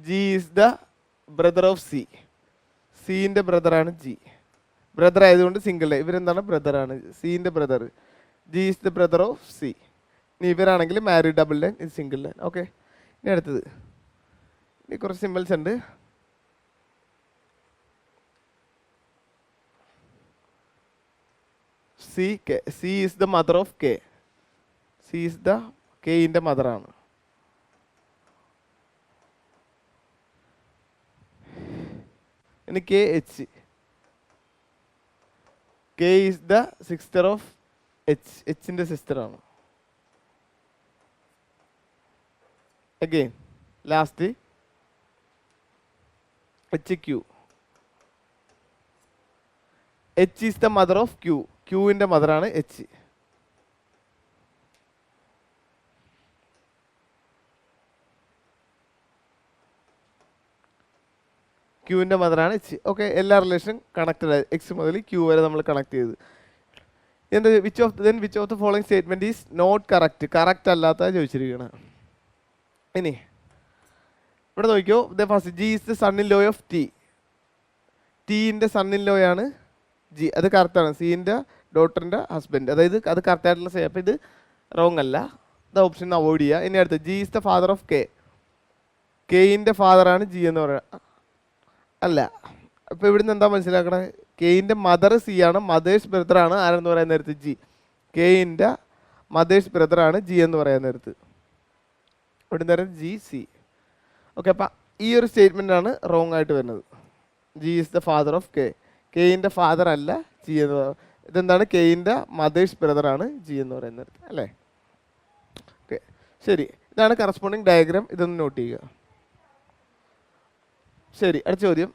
G is the brother of C. സിൻ്റെ ബ്രദറാണ് ജി. ബ്രദർ ആയതുകൊണ്ട് സിംഗിൾ ലൈൻ. ഇവരെന്താണ്? ബ്രദറാണ്. സിൻ്റെ brother. G is the brother of C. ഇനി ഇവരാണെങ്കിൽ മാരീഡ് ഡബിൾ ലൈൻ, ഇത് സിംഗിൾ ലൈൻ. ഓക്കെ, ഇനി അടുത്തത്, ഇനി കുറച്ച് സിമ്പിൾസ് ഉണ്ട്. C is the mother of K. C is the കെയിൻ്റെ മദറാണ്. ഇനി K H. K is the sister of H. എച്ചിൻ്റെ സിസ്റ്ററാണ്. Again last H Q. H is the mother of Q. ക്യൂവിൻ്റെ മദറാണ് എച്ച്. ക്യൂവിൻ്റെ മദറാണ് എച്ച്. ഓക്കെ, എല്ലാ റിലേഷനും കണക്റ്റഡ് ആയി. എക്സ് മുതൽ ക്യൂ വരെ നമ്മൾ കണക്ട് ചെയ്ത്. Which of the following statement is not correct. Correct അല്ലാത്ത ചോദിച്ചിരിക്കുകയാണ്. ഇനി ഇവിടെ നോക്കിയോ, first G is the son in law of T. ടീൻ്റെ son in ലോയാണ് G. അത് കറക്റ്റാണ്. സീൻ്റെ ഡോട്ടറിൻ്റെ ഹസ്ബൻഡ്, അതായത് അത് കറക്റ്റായിട്ടുള്ള സേ. അപ്പോൾ ഇത് റോങ് അല്ല. ഇത് ഓപ്ഷൻ അവോയ്ഡ് ചെയ്യുക. ഇനി അടുത്ത് G is the father of K. കെയിൻ്റെ ഫാദറാണ് ജി എന്ന് പറയുന്നത്. അല്ല. അപ്പോൾ ഇവിടുന്ന് എന്താ മനസ്സിലാക്കണേ? കെയിൻ്റെ മദർ സി ആണ്. മദേഴ്സ് ബ്രദറാണ് ആരെന്ന് പറയാൻ നേരത്ത് ജി. കെയിൻ്റെ മദേഴ്സ് ബ്രദറാണ് ജി എന്ന് പറയാൻ നേരത്ത്. ഇവിടെ നേരം ജി സി. ഓക്കെ, അപ്പം ഈ ഒരു സ്റ്റേറ്റ്മെൻ്റ് ആണ് റോങ് ആയിട്ട് വരുന്നത്. G is the father of K. കെയിൻ്റെ ഫാദർ അല്ല ജി എന്ന് പറയുന്നത്. ഇതെന്താണ്? കെയിൻ്റെ മദേഴ്സ് ബ്രദറാണ് ജി എന്ന് പറയുന്നത് അല്ലേ? ഓക്കെ, ശരി. ഇതാണ് കറസ്പോണ്ടിങ് ഡയഗ്രാം. ഇതൊന്ന് നോട്ട് ചെയ്യുക. ശരി, അടുത്ത ചോദ്യം.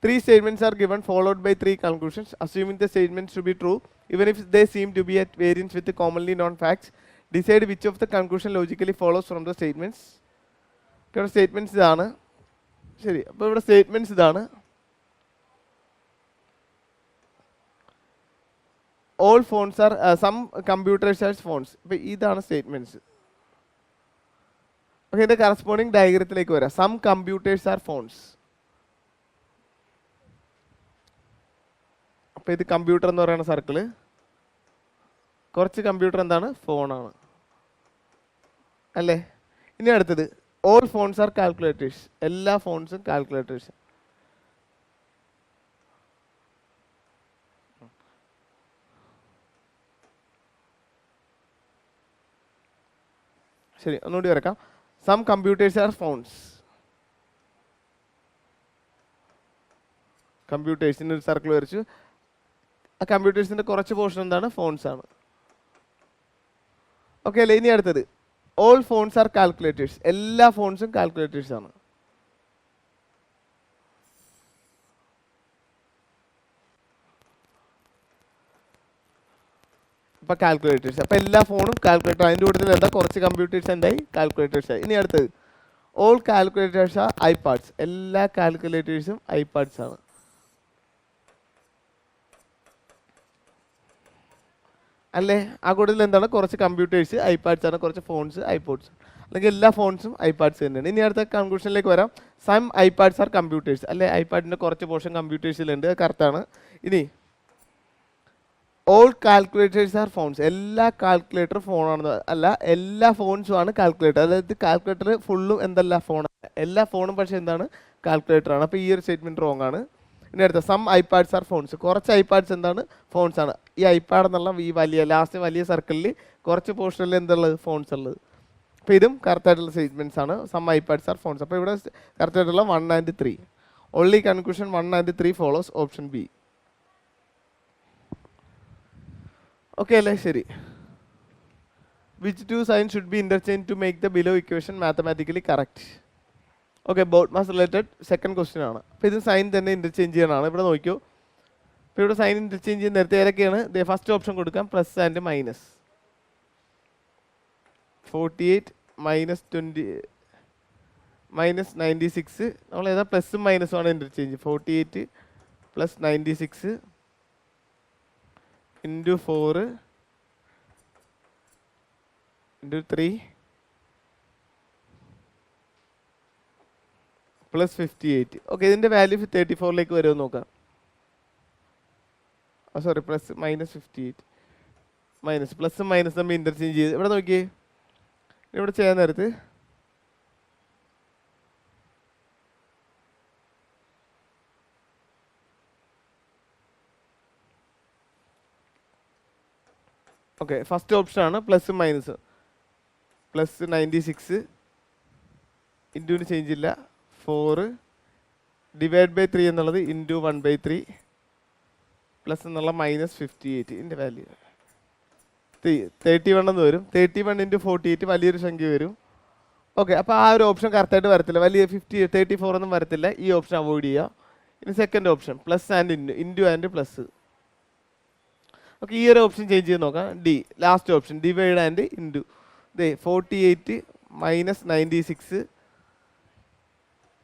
3 statements are given followed by 3 conclusions. Assuming the statements to be true, even if they seem to be at variance with the commonly known facts, decide which of the conclusion logically follows from the statements. ഇവിടെ statements ഇതാണ്. ശരി, അപ്പോൾ ഇവിടെ statements ഇതാണ്. All phones are some computers are phones. ഇപ്പോൾ ഇതാണ് statements. Okay, ഇതിൻ്റെ corresponding ഡയഗ്രത്തിലേക്ക് വരാം. Some computers are phones. അപ്പോൾ ഇത് കമ്പ്യൂട്ടർ എന്ന് പറയുന്ന സർക്കിള്. കുറച്ച് കമ്പ്യൂട്ടർ എന്താണ്? ഫോണാണ് അല്ലേ? ഇനി അടുത്തത് ഓൾ ഫോൺസ് ആർ കാൽക്കുലേറ്റേഴ്സ്. എല്ലാ ഫോൺസും കാൽക്കുലേറ്റേഴ്സ്. ശരി, ഒന്നുകൂടി വരക്കാം. Some computers are phones. കമ്പ്യൂട്ടേഴ്സിന് ഒരു സർക്കിൾ വരച്ചു. ആ കമ്പ്യൂട്ടേഴ്സിൻ്റെ കുറച്ച് പോർഷൻ എന്താണ്? ഫോൺസ് ആണ്. ഓക്കെ അല്ലേ? ഇനി അടുത്തത് ഓൾ ഫോൺസ് ആർ കാൽക്കുലേറ്റേഴ്സ്. എല്ലാ ഫോൺസും കാൽക്കുലേറ്റേഴ്സ് ആണ്. അപ്പം കാൽക്കുലേറ്റേഴ്സ്. അപ്പം എല്ലാ ഫോണും കാൽക്കുലേറ്റർ. അതിൻ്റെ കൂട്ടത്തിൽ എന്താ? കുറച്ച് കമ്പ്യൂട്ടേഴ്സ് എന്തായി? കാൽക്കുലേറ്റേഴ്സ് ആയി. ഇനി അടുത്തത് ഓൾ കാൽക്കുലേറ്റേഴ്സ് ആർ ഐപാഡ്സ്. എല്ലാ കാൽക്കുലേറ്റേഴ്സും ഐപാഡ്സ് ആണ്. അല്ലേ? ആ കൂട്ടത്തിൽ എന്താണ്? കുറച്ച് കമ്പ്യൂട്ടേഴ്സ് ഐപാഡ്സ് ആണ്, കുറച്ച് ഫോൺസ് ഐപോഡ്സ്. അല്ലെങ്കിൽ എല്ലാ ഫോൺസും ഐപാഡ്സ് തന്നെയാണ്. ഇനി അടുത്ത കൺക്ലൂഷനിലേക്ക് വരാം. Some iPads are computers. അല്ലേ? ഐപാഡിൻ്റെ കുറച്ച് പോർഷൻ കമ്പ്യൂട്ടേഴ്സിലുണ്ട്. കറക്റ്റാണ്. ഇനി ഓൾ കാൽക്കുലേറ്റേഴ്സ് ആർ ഫോൺസ്. എല്ലാ കാൽക്കുലേറ്റർ ഫോണാണെന്ന് അല്ല, എല്ലാ ഫോൺസും ആണ് കാൽക്കുലേറ്റർ. അതായത് കാൽക്കുലേറ്റർ ഫുള്ളും എന്തല്ല? ഫോണാണ്. എല്ലാ ഫോണും പക്ഷേ എന്താണ്? കാൽക്കുലേറ്റർ ആണ്. അപ്പോൾ ഈ ഒരു സ്റ്റേറ്റ്മെൻറ്റ് റോങ് ആണ്. ഇനി അടുത്ത സം ഐപാഡ്സ് ആർ ഫോൺസ്. കുറച്ച് ഐപാഡ്സ് എന്താണ്? ഫോൺസ് ആണ്. ഈ ഐപാഡ് എന്നുള്ള ഈ വലിയ ലാസ്റ്റ് വലിയ സർക്കിളിൽ കുറച്ച് പോർഷനിൽ എന്തുള്ളത്? ഫോൺസ് ഉള്ളത്. അപ്പോൾ ഇതും കറക്റ്റായിട്ടുള്ള സ്റ്റേറ്റ്മെൻറ്റ്സ് ആണ്. Some iPads are phones. അപ്പോൾ ഇവിടെ കറക്റ്റായിട്ടുള്ള 1 and 3. Only conclusion 1 and 3 follows option B. Okay അല്ലേ? ശരി. Which 2 signs should be interchanged to make the below equation mathematically correct? Okay, boat mass related second question ആണ്. അപ്പോൾ ഇത് sign തന്നെ interchange ചെയ്യാനാണ്. ഇവിടെ നോക്കിയോ. അപ്പോൾ ഇവിടെ സൈൻ ഇൻ്റർചേഞ്ച് ചെയ്യുന്ന നേരത്തെ ഏതൊക്കെയാണ്? ഫസ്റ്റ് ഓപ്ഷൻ കൊടുക്കാം, പ്ലസ് ആൻഡ് മൈനസ്. 48 മൈനസ് 96. നമ്മൾ ഏതാ? പ്ലസും മൈനസും ആണ് ഇൻ്റർചേഞ്ച്. 48 + 96 × 4 × 3 + 58. ഓക്കെ, ഇതിൻ്റെ വാല്യൂ 34 വരുമെന്ന് നോക്കാം. സോറി, -58 മൈനസ് പ്ലസും മൈനസ് നമ്മൾ ഇൻ്റർചേഞ്ച് ചെയ്ത് ഇവിടെ നോക്കിയേ. ഇവിടെ ചെയ്യാൻ നേരത്ത് ഓക്കെ ഫസ്റ്റ് ഓപ്ഷനാണ് പ്ലസ് മൈനസ്. പ്ലസ് 96 ഇൻറ്റുവിന് ചേഞ്ച് ഇല്ല. 4 /3 എന്നുള്ളത് ഇൻറ്റു 1/3 പ്ലസ് എന്നുള്ള -58 ഇതിൻ്റെ വാല്യൂ 31 എന്ന് വരും. 31 × 48 വലിയൊരു സംഖ്യ വരും. ഓക്കെ, അപ്പോൾ ആ ഒരു ഓപ്ഷൻ കറക്റ്റായിട്ട് വരത്തില്ല, വലിയ 34 ഒന്നും വരത്തില്ല. ഈ ഓപ്ഷൻ അവോയ്ഡ് ചെയ്യുക. ഇനി second option plus and into and plus. Okay, ഈ ഒരു ഓപ്ഷൻ ചേഞ്ച് ചെയ്ത് നോക്കാം. D last option divide and into. 48 - 96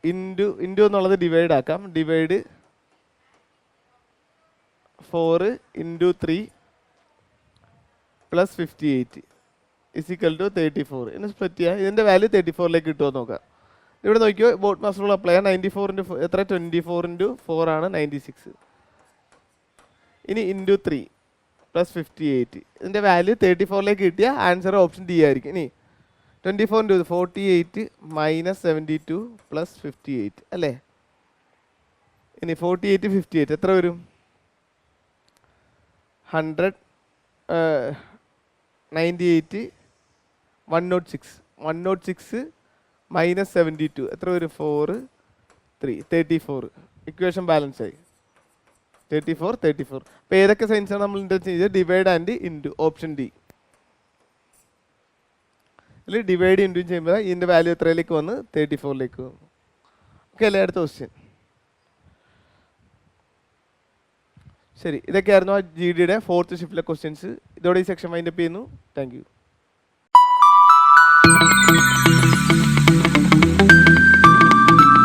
into എന്നുള്ളത് ഡിവൈഡ് ആക്കാം. ഡിവൈഡ് 4 × 3 + 58 = 34. ഇനി സ്പ്ലിറ്റ് ചെയ്യുക. ഇതിൻ്റെ വാല്യൂ 34ലേക്ക് കിട്ടുമോ നോക്കാം. ഇവിടെ നോക്കിയോ, ബോട്ട് മാസ്റ്റർ റൂൾ അപ്ലൈ ചെയ്യാം. 94 × എത്ര 24 × 4 ആണ് 96. ഇനി ഇൻറ്റു 3 + 58 ഇതിൻ്റെ വാല്യൂ 34ലേക്ക് കിട്ടിയ ആൻസർ ഓപ്ഷൻ ഡി ആയിരിക്കും. ഇനി 24 × 48 - 72 + 58 അല്ലേ. ഇനി 48 58 എത്ര വരും? 100 98 106 106 - 72 എത്ര വരും? 4 3 34. ഇക്വേഷൻ ബാലൻസ് ആയി 34 34. അപ്പോൾ ഏതൊക്കെ സൈൻസാണ് നമ്മൾ ഇൻറ്റർ ചെയ്തത്? Divide and into option D. ഇതിൽ ഡിവൈഡ് ഇൻറ്റു ചെയ്യുമ്പോൾ ഇതിൻ്റെ വാല്യൂ എത്രയിലേക്ക് വന്ന് 34ലേക്ക് വന്നു. ഓക്കെ അല്ലേ? അടുത്ത ക്വസ്റ്റ്യൻ. ശരി, ഇതൊക്കെയായിരുന്നു ആ GD യുടെ 4th ഷിഫ്റ്റിലെ ക്വസ്റ്റ്യൻസ്. ഇതോടെ ഈ സെക്ഷൻ വൈൻഡപ്പ് ചെയ്യുന്നു. Thank you.